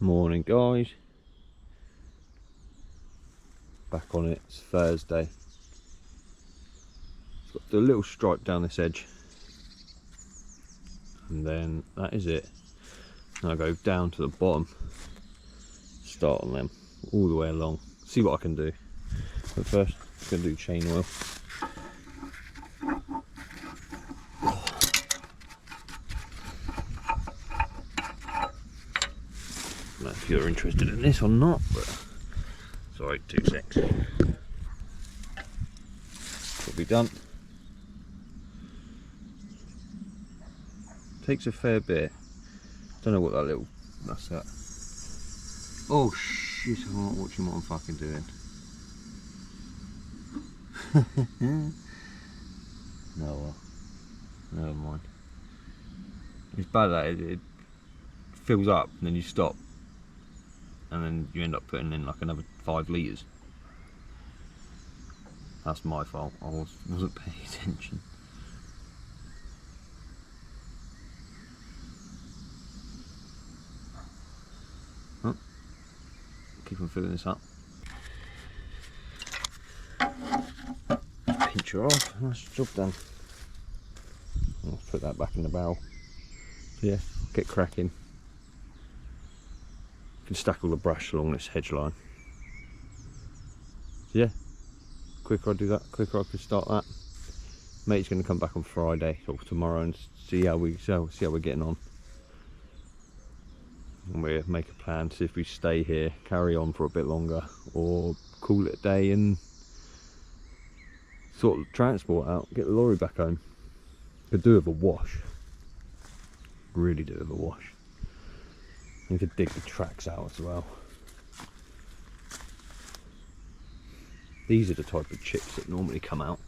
Morning guys, back on it. It's Thursday. It's got the little stripe down this edge and then that is it. Now I go down to the bottom, start on them all the way along, see what I can do. But first I'm going to do chain oil. I don't know if you're interested in this or not, but sorry, 2 secs. It'll be done. Takes a fair bit. Don't know what that little, that's that. Oh shit, I'm not watching what I'm fucking doing. No, well, never mind. It's bad that it fills up and then you stop. And then you end up putting in like another 5 litres. That's my fault, I wasn't paying attention. Oh, keep on filling this up. Pinch her off, nice job done. I'll put that back in the barrel. So yeah, get cracking. Can stack all the brash along this hedge line. So yeah, quicker I do that, quicker I can start that. Mate's going to come back on Friday or tomorrow and see how we're getting on. And we'll make a plan to see if we stay here, carry on for a bit longer, or call it a day and sort of transport out, get the lorry back home. Could do with a wash. Really do with a wash. I need to dig the tracks out as well. These are the type of chips that normally come out.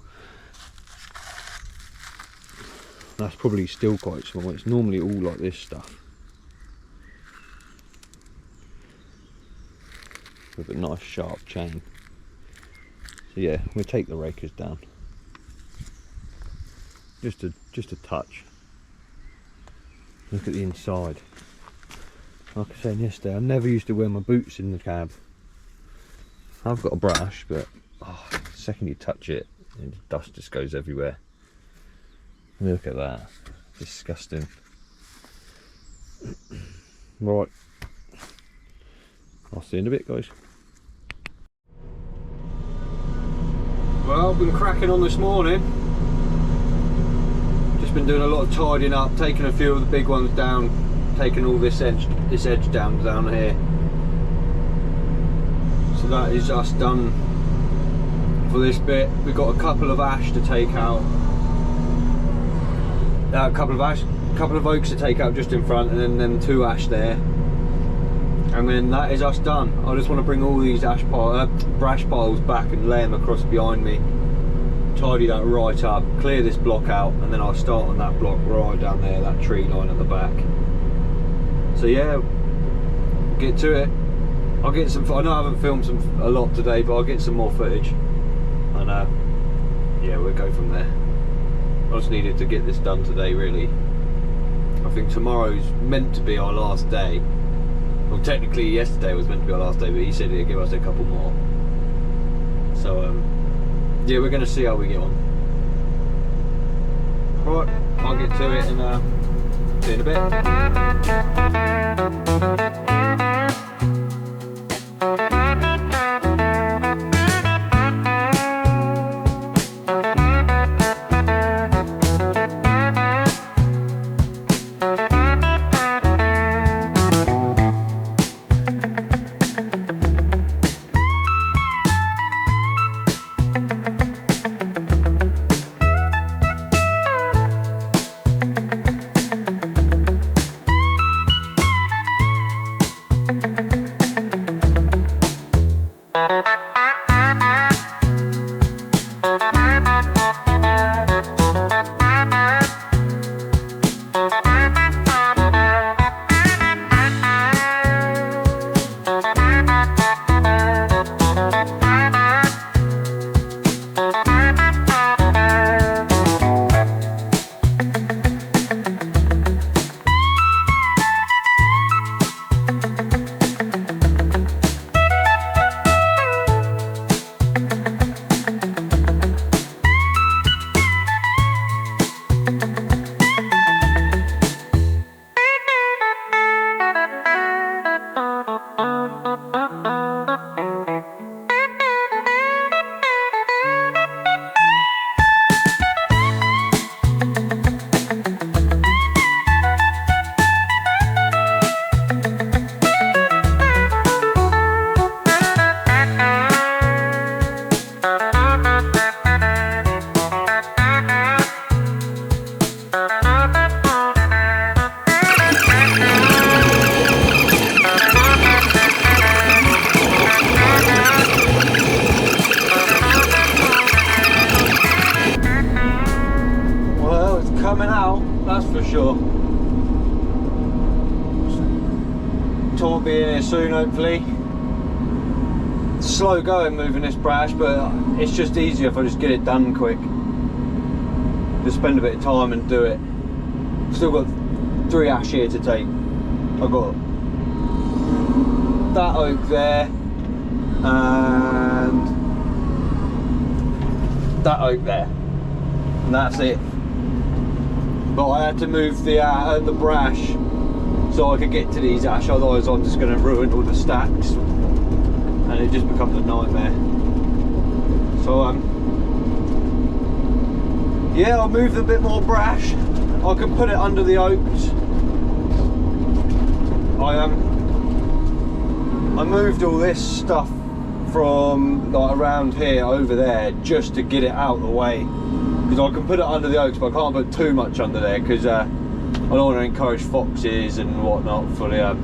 That's probably still quite small. It's normally all like this stuff. With a nice sharp chain. So yeah, we'll take the rakers down. Just a touch. Look at the inside. Like I was saying yesterday, I never used to wear my boots in the cab. I've got a brash, but oh, the second you touch it, the dust just goes everywhere. Look at that, disgusting. Right, I'll see you in a bit, guys. Well, I've been cracking on this morning. Just been doing a lot of tidying up, taking a few of the big ones down, taking all this edge down here. So that is us done for this bit. We've got a couple of ash to take out. A couple of oaks to take out just in front, and then them 2 ash there. And then that is us done. I just want to bring all these brash piles back and lay them across behind me. Tidy that right up, clear this block out, and then I'll start on that block right down there, that tree line at the back. So yeah, get to it. I'll get some. I know I haven't filmed a lot today, but I'll get some more footage, and yeah, we'll go from there. I just needed to get this done today, really. I think tomorrow's meant to be our last day. Well, technically yesterday was meant to be our last day, but he said he'd give us a couple more. So yeah, we're going to see how we get on. Right, I'll get to it and see you in a bit. Coming out, that's for sure. Tom will be in here soon, hopefully. Slow going moving this brash, but it's just easier if I just get it done quick. Just spend a bit of time and do it. Still got 3 ash here to take. I've got that oak there and that oak there, and that's it. But I had to move the brash so I could get to these ash, otherwise I'm just going to ruin all the stacks and it just becomes a nightmare. So yeah, I'll move a bit more brash. I can put it under the oaks. I moved all this stuff from like around here over there just to get it out of the way. Because I can put it under the oaks, but I can't put too much under there because I don't want to encourage foxes and whatnot for the.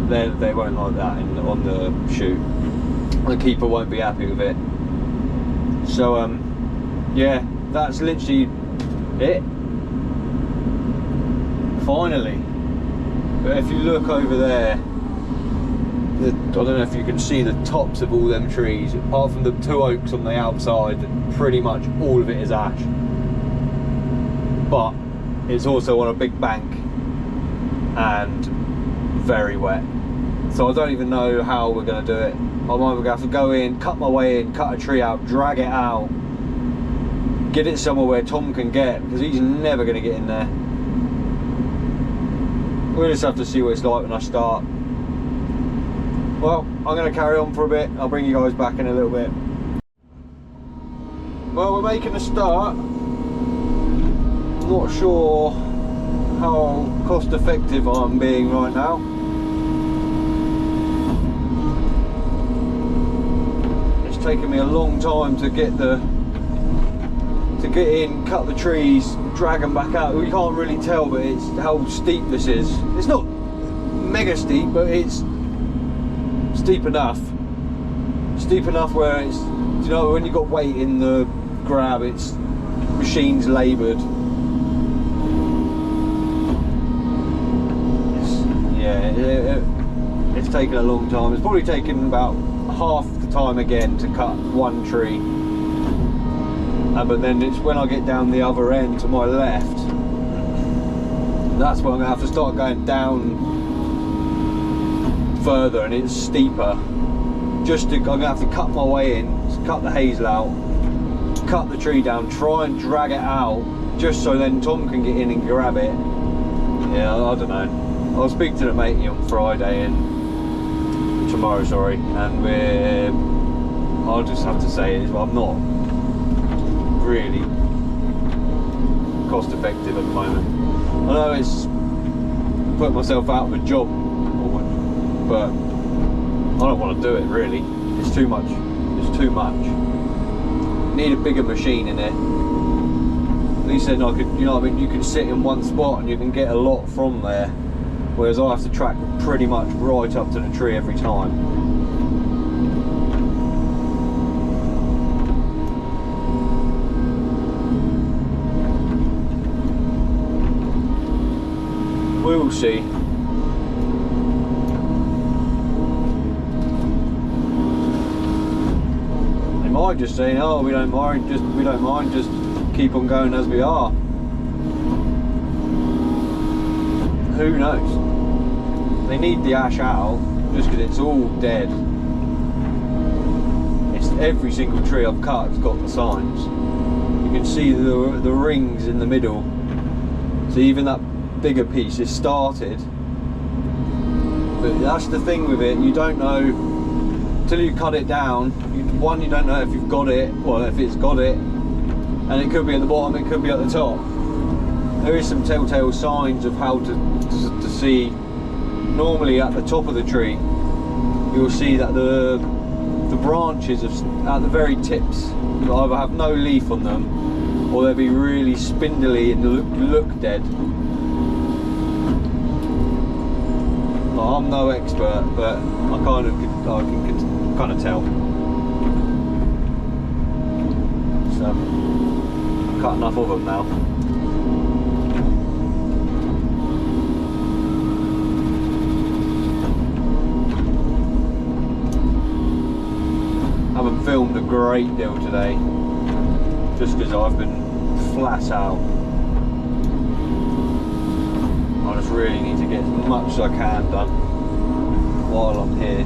They won't like that on the shoot. The keeper won't be happy with it. So yeah, that's literally it. Finally. But if you look over there, I don't know if you can see the tops of all them trees, apart from the 2 oaks on the outside, pretty much all of it is ash. But it's also on a big bank and very wet. So I don't even know how we're going to do it. I'm either going to have to go in, cut my way in, cut a tree out, drag it out, get it somewhere where Tom can get, because he's never going to get in there. We'll just have to see what it's like when I start. Well, I'm going to carry on for a bit. I'll bring you guys back in a little bit. Well, we're making a start. Not sure how cost effective I'm being right now. It's taken me a long time to get in, cut the trees, drag them back out. You can't really tell, but it's how steep this is. It's not mega steep, but it's steep enough. Steep enough where it's, you know, when you've got weight in the grab, it's machine's laboured. It's taken a long time. It's probably taken about half the time again to cut one tree. But then it's when I get down the other end to my left, that's when I'm going to have to start going down further, and it's steeper. I'm going to have to cut my way in, cut the hazel out, cut the tree down, try and drag it out, just so then Tom can get in and grab it. Yeah, I don't know. I'll speak to the matey on Friday and tomorrow, sorry, and I'll just have to say it, I'm not really cost effective at the moment. I know it's put myself out of a job, but I don't want to do it really. It's too much. It's too much. Need a bigger machine in it. At least then I could, you know what I mean, you can sit in one spot and you can get a lot from there. Whereas I have to track pretty much right up to the tree every time. We'll see. They might just say, "Oh, we don't mind. Just keep on going as we are." Who knows? They need the ash out just because it's all dead. every single tree I've cut has got the signs. You can see the rings in the middle. So even that bigger piece is started. But that's the thing with it, you don't know until you cut it down. One, you don't know if you've got it, or if it's got it, and it could be at the bottom, it could be at the top. There is some telltale signs of how to see. Normally at the top of the tree, you'll see that the branches at the very tips either have no leaf on them, or they'll be really spindly and look dead. I'm no expert, but I can kind of tell. So I've cut enough of them now. I haven't filmed a great deal today, just because I've been flat out. I just really need to get as much as I can done while I'm here.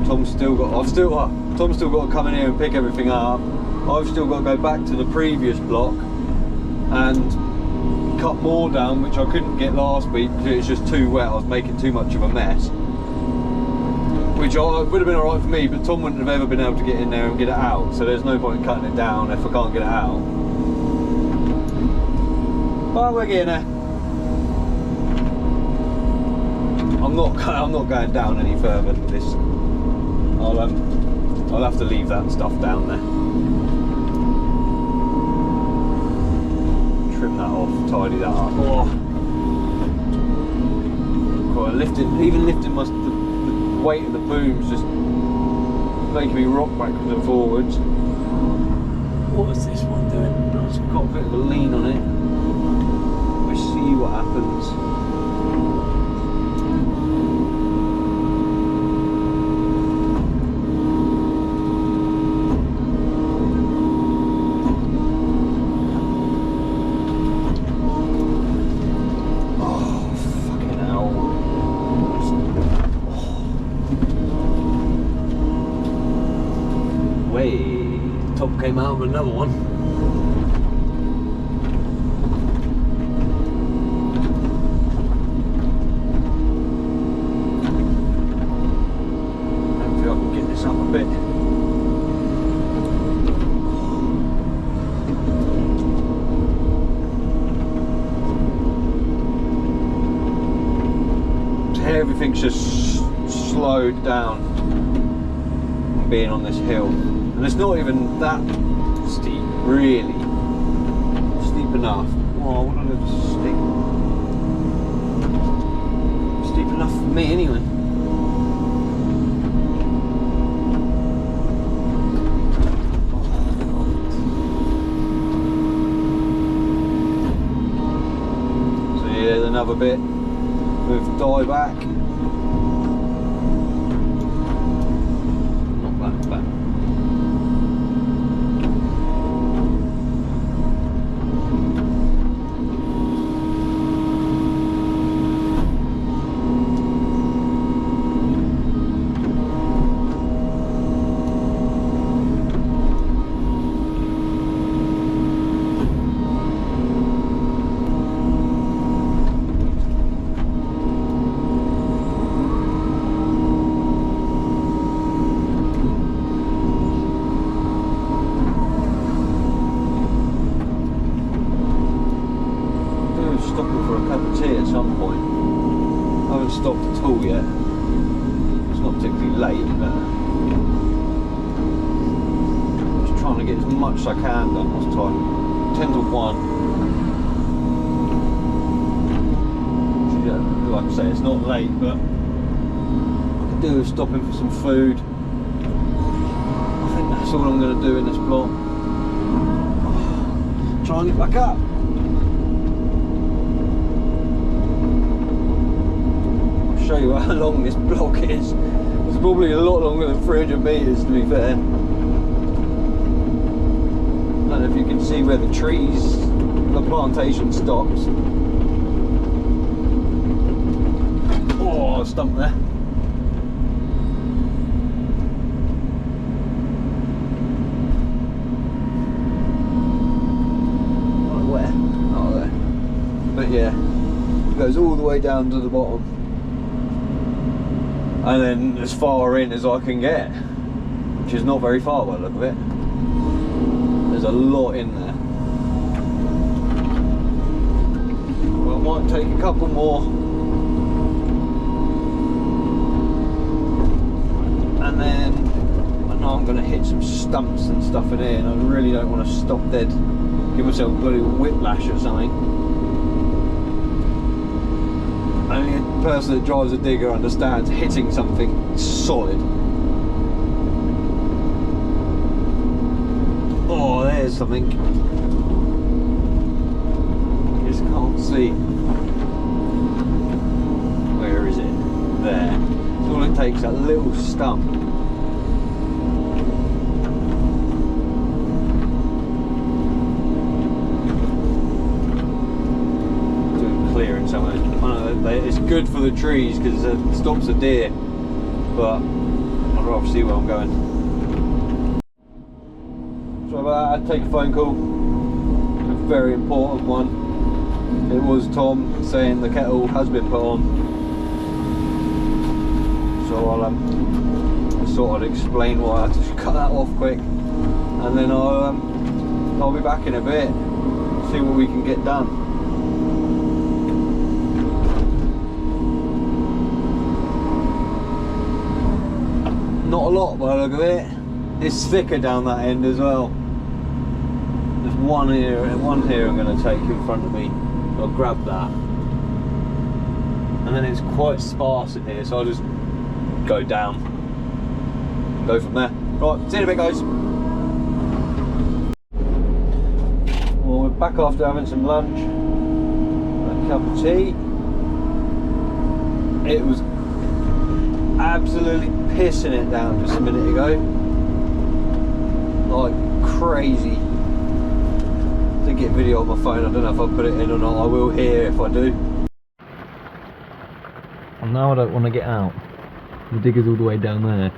Tom's still got to come in here and pick everything up. I've still got to go back to the previous block and cut more down, which I couldn't get last week because it was just too wet. I was making too much of a mess, which would have been alright for me, but Tom wouldn't have ever been able to get in there and get it out, so there's no point in cutting it down if I can't get it out. But we're getting there. I'm not going down any further than this. I'll have to leave that stuff down there. Trim that off, tidy that up. Oh. Quite even lifting the weight of the boom's just making me rock backwards and forwards. What is this one doing? It's got a bit of a lean on it. We'll see what happens. Came out of another one. Hopefully I can get this up a bit. Everything's just slowed down being on this hill. And it's not even that steep, really. Steep enough. Oh, what a little steep. Steep enough for me, anyway. So yeah, another bit with dieback. Not that bad. Stopped at all yet. It's not particularly late, but I'm just trying to get as much as I can done this time. 10 to 1. So yeah, like I say, it's not late, but what I could do is stop in for some food. I think that's all I'm going to do in this block. Try and get back up. Show you how long this block is. It's probably a lot longer than 300 metres, to be fair. I don't know if you can see where the trees, the plantation stops. Oh, I stumped there. the way down to the bottom, and then as far in as I can get, which is not very far by the look of it. There's a lot in there. Well, I might take a couple more, and then I know I'm going to hit some stumps and stuff in here, and I really don't want to stop dead, give myself a bloody whiplash or something. Only a person that drives a digger understands hitting something solid. Oh, there's something. Just can't see. Where is it? There. So all it takes, that little stump. Doing clearing somewhere. I know it's good for the trees because it stops the deer, but I'd rather see where I'm going. So I'd take a phone call, a very important one. It was Tom saying the kettle has been put on. So I thought I'd explain why I had to cut that off quick, and then I'll be back in a bit, see what we can get done. Not a lot by the look of it. It's thicker down that end as well. There's one here and one here I'm going to take in front of me. I'll grab that. And then it's quite sparse in here, so I'll just go down. Go from there. Right, see you in a bit, guys. Well, we're back after having some lunch. A cup of tea. It was absolutely pissing it down just a minute ago. Like crazy. I did get video on my phone, I don't know if I put it in or not. I will hear if I do. And now I don't want to get out. The digger's all the way down there.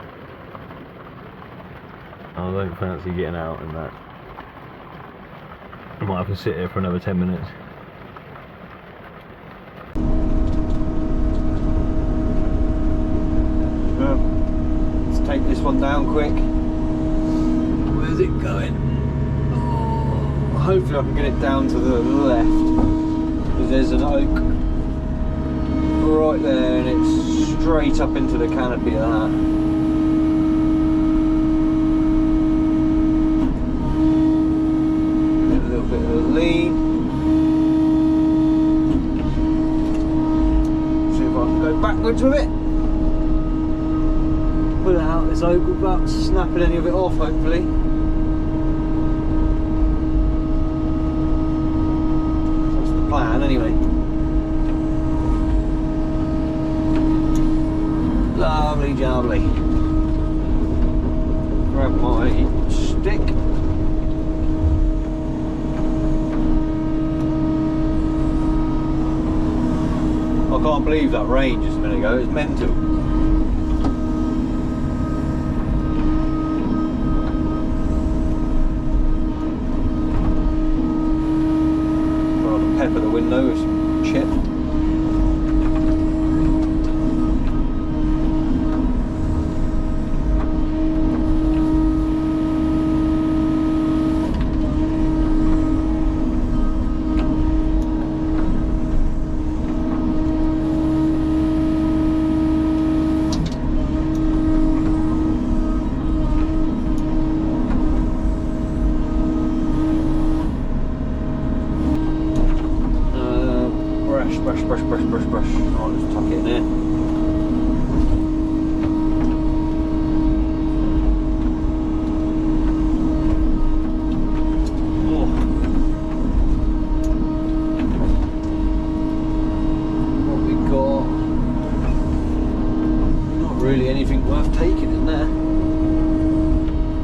I don't fancy getting out in that. I might have to sit here for another 10 minutes. Let's take this one down quick. Where's it going? Oh, hopefully I can get it down to the left, because there's an oak right there and it's straight up into the canopy of that. Get a little bit of a lean. See if I can go backwards with it. Pull it out this oak without snapping any of it off, hopefully. That's the plan anyway. Lovely jubbly. Grab my stick. I can't believe that rain just a minute ago, it's mental. Pepper the window with some chip. Brush. I'll just tuck it in here. Oh. What we got? Not really anything worth taking in there.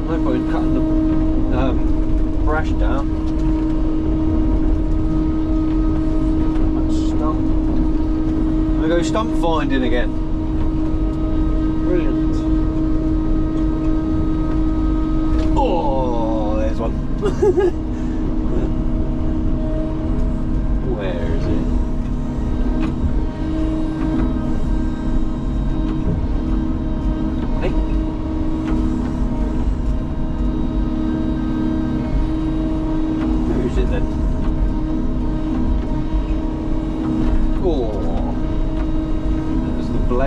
No point cutting the brash down. Go stump finding again. Brilliant. Oh, there's one. Where is it?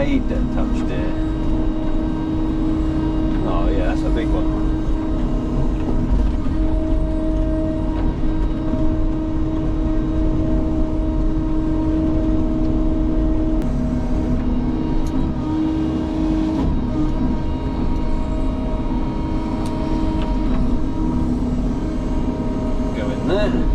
blade that touched it. Oh yeah, that's a big one. Go in there.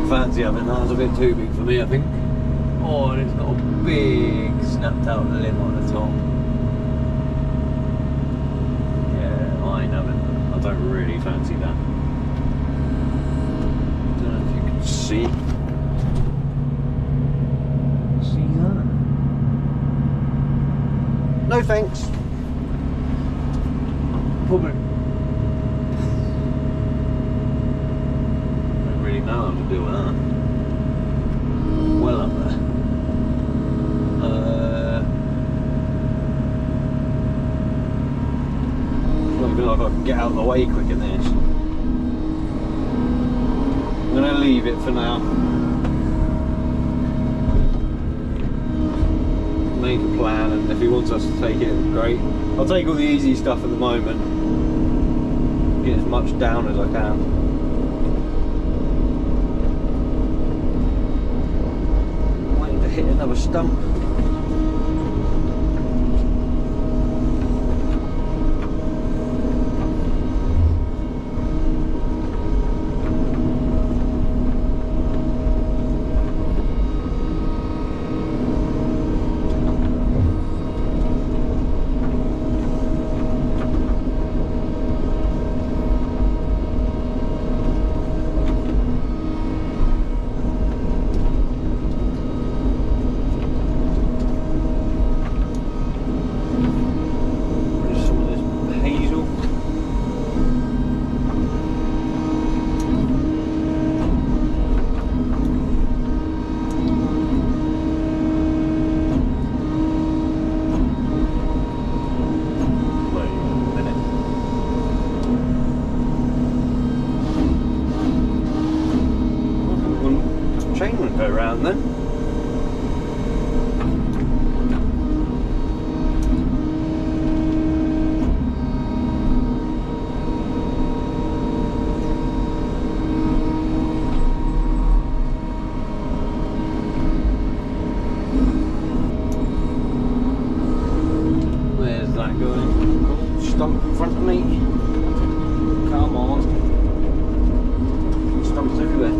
Fancy having that, was a bit too big for me, I think. Oh, and it's got a big snapped out limb on the top. Yeah, I ain't having that. I don't really fancy that. Don't know if you can see. See that? No thanks. Probably. Know how to do that. Well up there. I don't feel like I can get out of the way quick in this. I'm going to leave it for now. Make a plan, and if he wants us to take it, great. I'll take all the easy stuff at the moment. Get as much down as I can. Hit another stump. Around then. Where's that going? Stump in front of me. Come on. Stumps everywhere.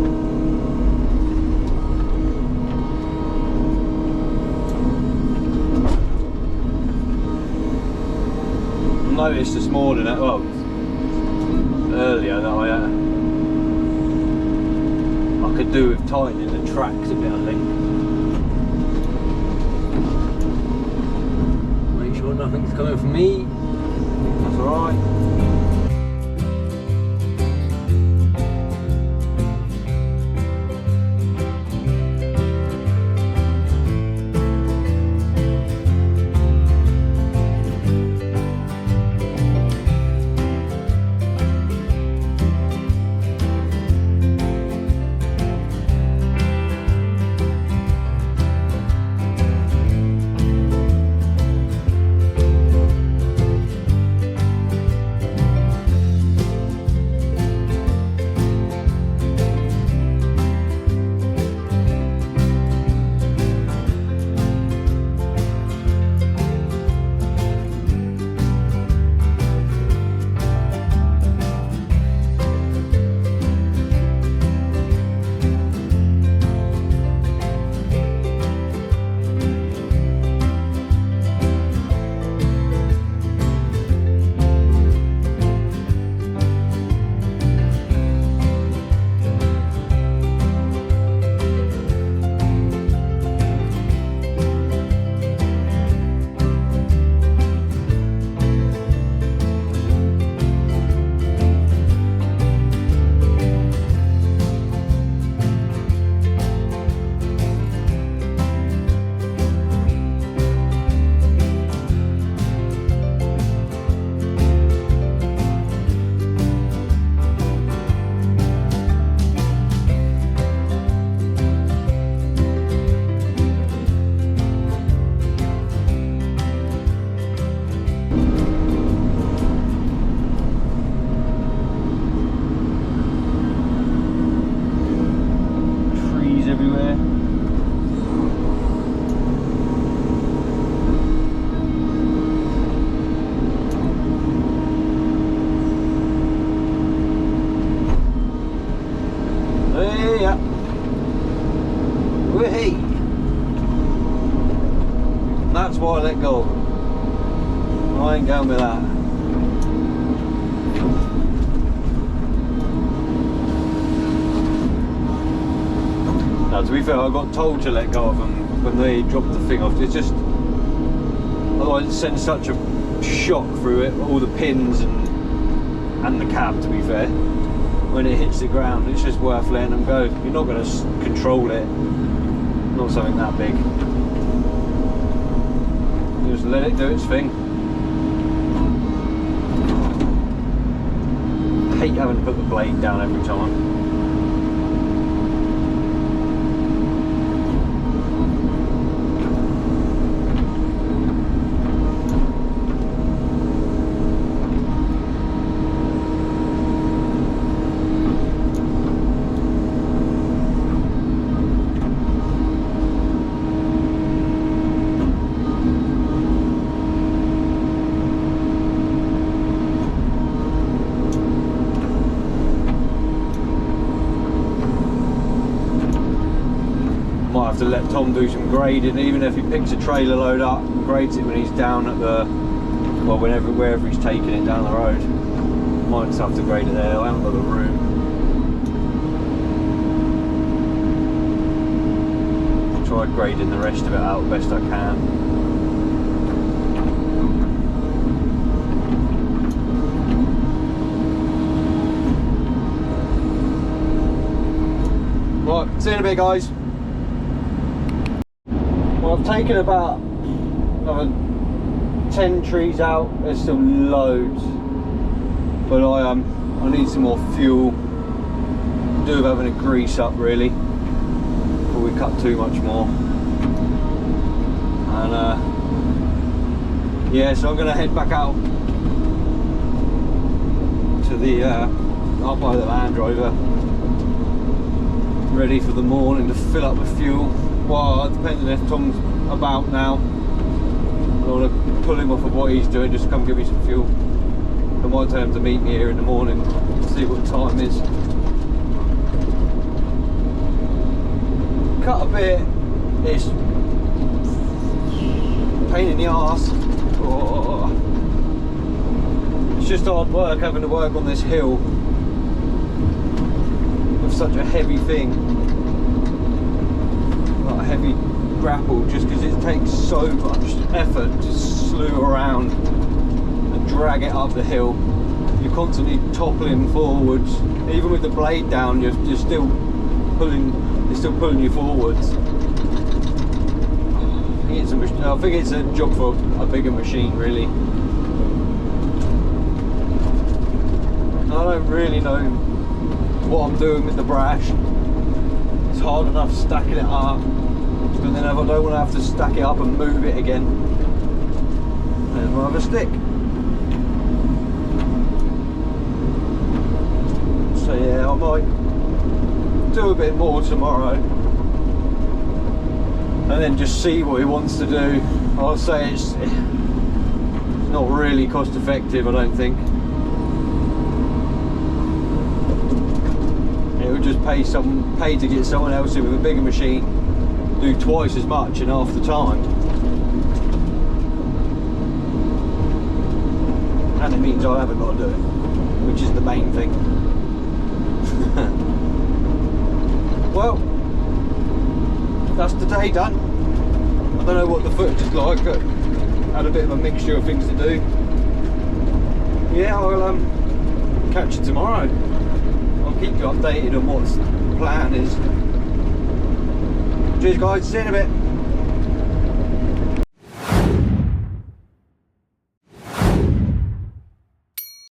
Noticed this morning, well, earlier, that I could do with tightening the tracks a bit, I think. Make sure nothing's coming from me. That's alright. everywhere. Yeah. Whee! That's why I let go. I ain't going with that. Now, to be fair, I got told to let go of them when they dropped the thing off. It's just, otherwise it sends such a shock through it, all the pins and the cab, to be fair. When it hits the ground, it's just worth letting them go. You're not going to control it, not something that big. You just let it do its thing. I hate having to put the blade down every time. To let Tom do some grading, even if he picks a trailer load up and grades it when he's down at the, well, wherever he's taking it down the road. Might just have to grade it there. I haven't got the room. I'll try grading the rest of it out best I can. Right, see you in a bit, guys. I've taken about another 10 trees out. There's still loads, but I need some more fuel. Do with having a grease up really before we cut too much more. And yeah, so I'm going to head back out to the up by the Land Rover, ready for the morning to fill up with fuel. Well, depending if Tom's about now, I want to pull him off of what he's doing, just come give me some fuel. I might tell him to meet me here in the morning, see what the time is. Cut a bit, it's pain in the arse. Oh. It's just hard work having to work on this hill with such a heavy thing. A heavy grapple, just because it takes so much effort to slew around and drag it up the hill. You're constantly toppling forwards. Even with the blade down, you're still pulling. It's still pulling you forwards. I think it's a job for a bigger machine, really. I don't really know what I'm doing with the brash. It's hard enough stacking it up, but then if I don't want to have to stack it up and move it again, then we'll have a stick. So yeah, I might do a bit more tomorrow and then just see what he wants to do. I'll say it's not really cost effective, I don't think. It would just pay to get someone else in with a bigger machine, do twice as much in half the time, and it means I haven't got to do it, which is the main thing. Well, that's the day done. I don't know what the footage is like, but had a bit of a mixture of things to do. Yeah, I'll catch you tomorrow. I'll keep you updated on what the plan is. Cheers guys, see you in a bit.